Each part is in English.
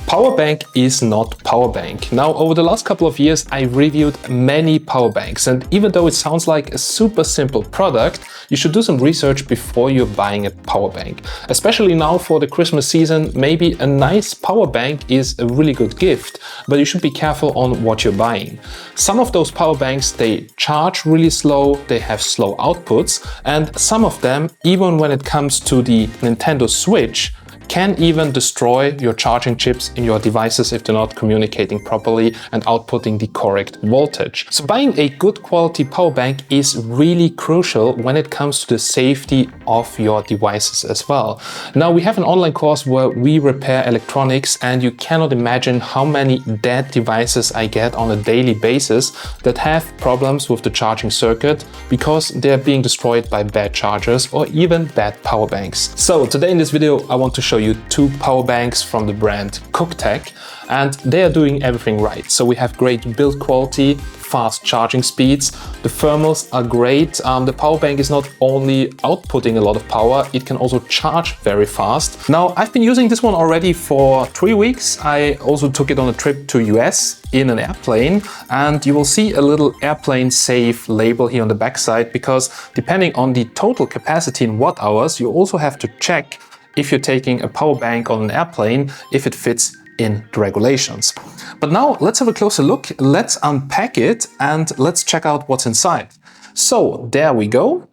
Power bank is not power bank. Now, over the last couple of years, I reviewed many power banks, and even though it sounds like a super simple product, you should do some research before you're buying a power bank. Especially now for the Christmas season, maybe a nice power bank is a really good gift, but you should be careful on what you're buying. Some of those power banks, they charge really slow, they have slow outputs, and some of them, even when it comes to the Nintendo Switch, can even destroy your charging chips in your devices if they're not communicating properly and outputting the correct voltage. So buying a good quality power bank is really crucial when it comes to the safety of your devices as well. Now, we have an online course where we repair electronics, and you cannot imagine how many dead devices I get on a daily basis that have problems with the charging circuit because they're being destroyed by bad chargers or even bad power banks. So today in this video, I want to show you two power banks from the brand Cuktech, and they are doing everything right. So we have great build quality, fast charging speeds, the thermals are great. The power bank is not only outputting a lot of power, it can also charge very fast. Now, I've been using this one already for 3 weeks. I also took it on a trip to US in an airplane, and you will see a little airplane safe label here on the backside, because depending on the total capacity in watt hours, you also have to check if you're taking a power bank on an airplane, if it fits in the regulations. But now let's have a closer look, let's unpack it, and let's check out what's inside. So there we go.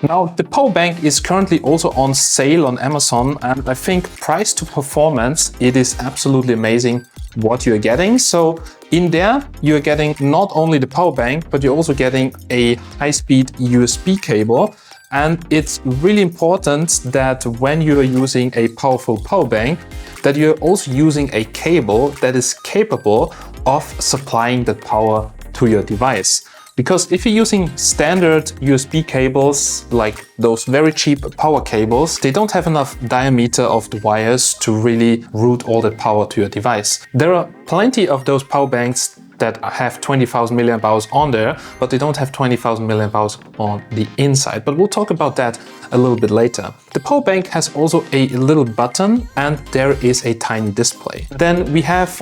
Now, the power bank is currently also on sale on Amazon, and I think price to performance, it is absolutely amazing what you're getting. So in there, you're getting not only the power bank, but you're also getting a high-speed USB cable. And it's really important that when you're using a powerful power bank, that you're also using a cable that is capable of supplying that power to your device. Because if you're using standard USB cables, like those very cheap power cables, they don't have enough diameter of the wires to really route all the power to your device. There are plenty of those power banks that have 20,000 milliamp hours on there, but they don't have 20,000 milliamp hours on the inside. But we'll talk about that a little bit later. The power bank has also a little button, and there is a tiny display. Then we have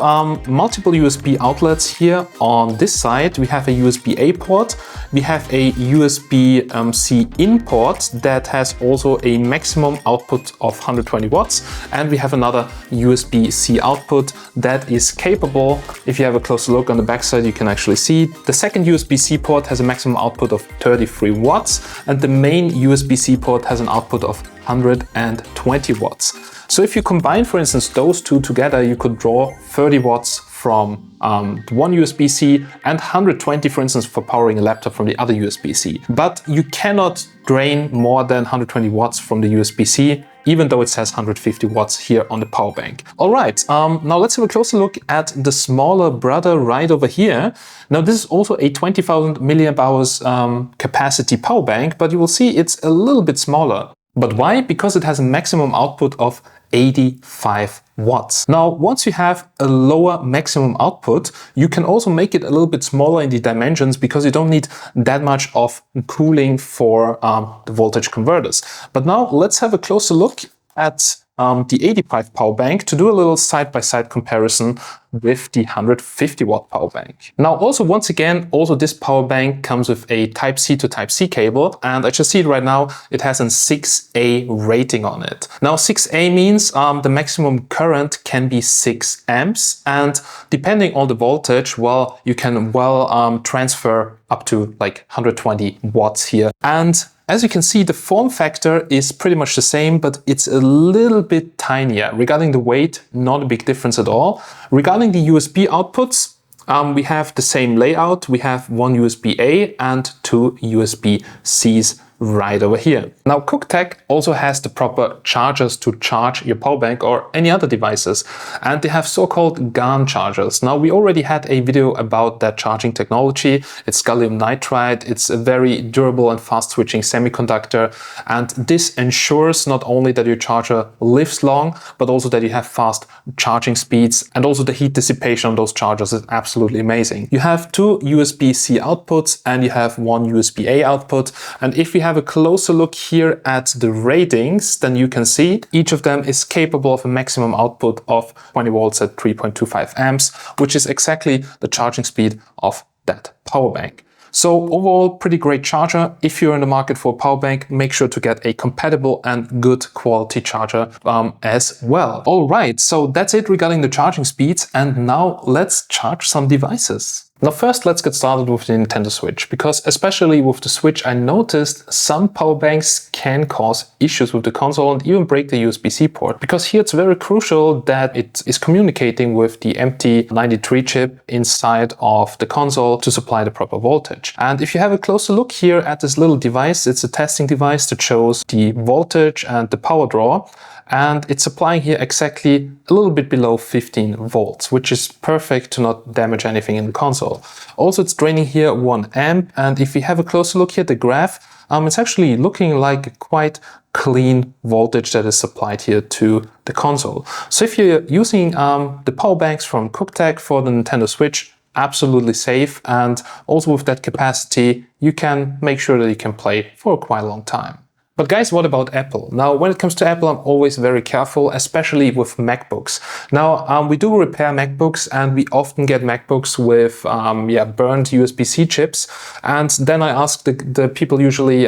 multiple USB outlets here on this side. We have a USB-A port, we have a USB-C in port that has also a maximum output of 120 watts, and we have another USB-C output that is capable, if you have a closer look on the backside, you can actually see the second USB-C port has a maximum output of 33 watts, and the main USB-C port has an output of 120 watts. So if you combine, for instance, those two together, you could draw 30 watts from one USB-C and 120, for instance, for powering a laptop from the other USB-C. But you cannot drain more than 120 watts from the USB-C, even though it says 150 watts here on the power bank. All right, now let's have a closer look at the smaller brother right over here. Now, this is also a 20,000 milliamp hours capacity power bank, but you will see it's a little bit smaller. But why? Because it has a maximum output of 85 watts. Now, once you have a lower maximum output, you can also make it a little bit smaller in the dimensions, because you don't need that much of cooling for the voltage converters. But now let's have a closer look at the 85 power bank to do a little side-by-side comparison with the 150 watt power bank. Now, also, once again, also this power bank comes with a Type-C to Type-C cable, and I just see it right now, it has a 6A rating on it. Now, 6A means the maximum current can be 6 amps, and depending on the voltage, well, you can transfer up to like 120 watts here. And as you can see, the form factor is pretty much the same, but it's a little bit tinier. Regarding the weight, not a big difference at all. Regarding the USB outputs, we have the same layout. We have one USB-A and two USB-Cs right over here. Now, Cuktech also has the proper chargers to charge your power bank or any other devices, and they have so-called GaN chargers. Now, we already had a video about that charging technology. It's gallium nitride. It's a very durable and fast switching semiconductor, and this ensures not only that your charger lives long, but also that you have fast charging speeds, and also the heat dissipation on those chargers is absolutely amazing. You have two USB-C outputs and you have one USB-A output, and if we have a closer look here at the ratings, then you can see each of them is capable of a maximum output of 20 volts at 3.25 amps, which is exactly the charging speed of that power bank. So overall, pretty great charger. If you're in the market for a power bank, make sure to get a compatible and good quality charger as well. All right, so that's it regarding the charging speeds. And now let's charge some devices. Now first, let's get started with the Nintendo Switch, because especially with the Switch, I noticed some power banks can cause issues with the console and even break the USB-C port, because here it's very crucial that it is communicating with the MT93 chip inside of the console to supply the proper voltage. And if you have a closer look here at this little device, it's a testing device that shows the voltage and the power draw. And it's supplying here exactly a little bit below 15 volts, which is perfect to not damage anything in the console. Also, it's draining here 1 amp. And if we have a closer look here at the graph, it's actually looking like a quite clean voltage that is supplied here to the console. So if you're using the power banks from Cuktech for the Nintendo Switch, absolutely safe. And also with that capacity, you can make sure that you can play for a quite long time. But guys, what about Apple? Now, when it comes to Apple, I'm always very careful, especially with MacBooks. Now, we do repair MacBooks, and we often get MacBooks with burned USB-C chips. And then I ask the people usually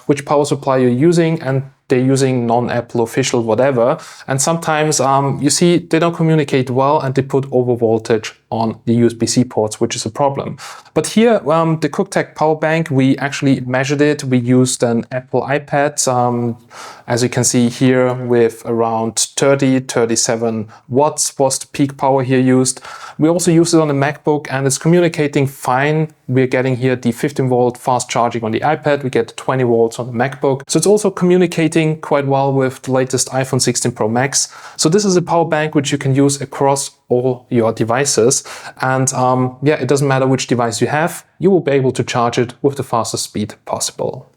which power supply you're using, and they're using non-Apple official whatever. And sometimes you see they don't communicate well and they put over voltage on the USB-C ports, which is a problem. But here, the Cuktech power bank, we actually measured it. We used an Apple iPad, as you can see here, with around 37 watts was the peak power here used. We also used it on the MacBook and it's communicating fine. We're getting here the 15 volt fast charging on the iPad. We get 20 volts on the MacBook. So it's also communicating quite well with the latest iPhone 16 Pro Max. So this is a power bank which you can use across all your devices. And it doesn't matter which device you have, you will be able to charge it with the fastest speed possible.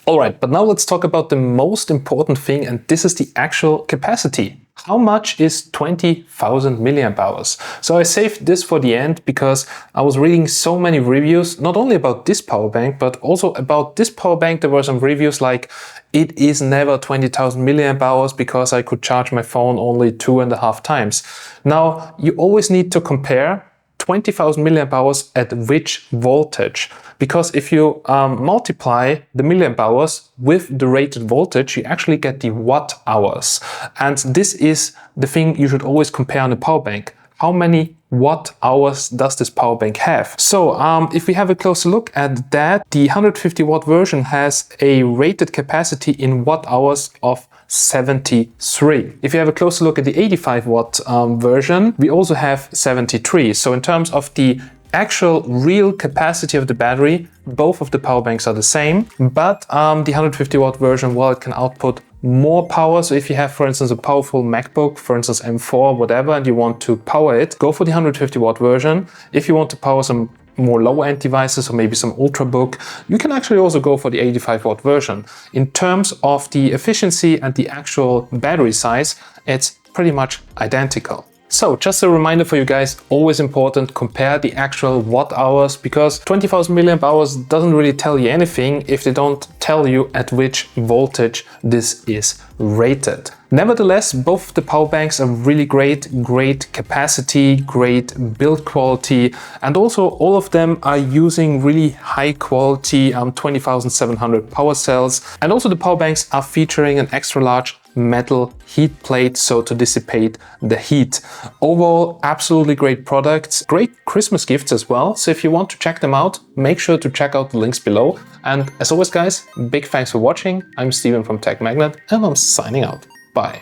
All right, but now let's talk about the most important thing, and this is the actual capacity. How much is 20,000 milliamp hours? So I saved this for the end because I was reading so many reviews, not only about this power bank, but also about this power bank. There were some reviews like, it is never 20,000 milliamp hours because I could charge my phone only 2.5 times. Now, you always need to compare 20,000 milliamp hours at which voltage? Because if you multiply the milliamp hours with the rated voltage, you actually get the watt hours. And this is the thing you should always compare on a power bank. How many watt hours does this power bank have? So if we have a closer look at that, the 150 watt version has a rated capacity in watt hours of 73. If you have a closer look at the 85 watt version, we also have 73. So in terms of the actual real capacity of the battery, both of the power banks are the same, but the 150 watt version, well, it can output more power. So if you have, for instance, a powerful MacBook, for instance, M4, whatever, and you want to power it, go for the 150 watt version. If you want to power some more low-end devices or maybe some Ultrabook, you can actually also go for the 85 watt version. In terms of the efficiency and the actual battery size, it's pretty much identical. So just a reminder for you guys, always important, compare the actual watt hours, because 20,000 milliamp hours doesn't really tell you anything if they don't tell you at which voltage this is rated. Nevertheless, both the power banks are really great capacity, great build quality, and also all of them are using really high quality 20,700 power cells. And also the power banks are featuring an extra large metal heat plate, so to dissipate the heat. Overall, absolutely great products, great Christmas gifts as well. So if you want to check them out, make sure to check out the links below. And as always, guys, big thanks for watching. I'm Steven from Tech Magnet, and I'm signing out. Bye.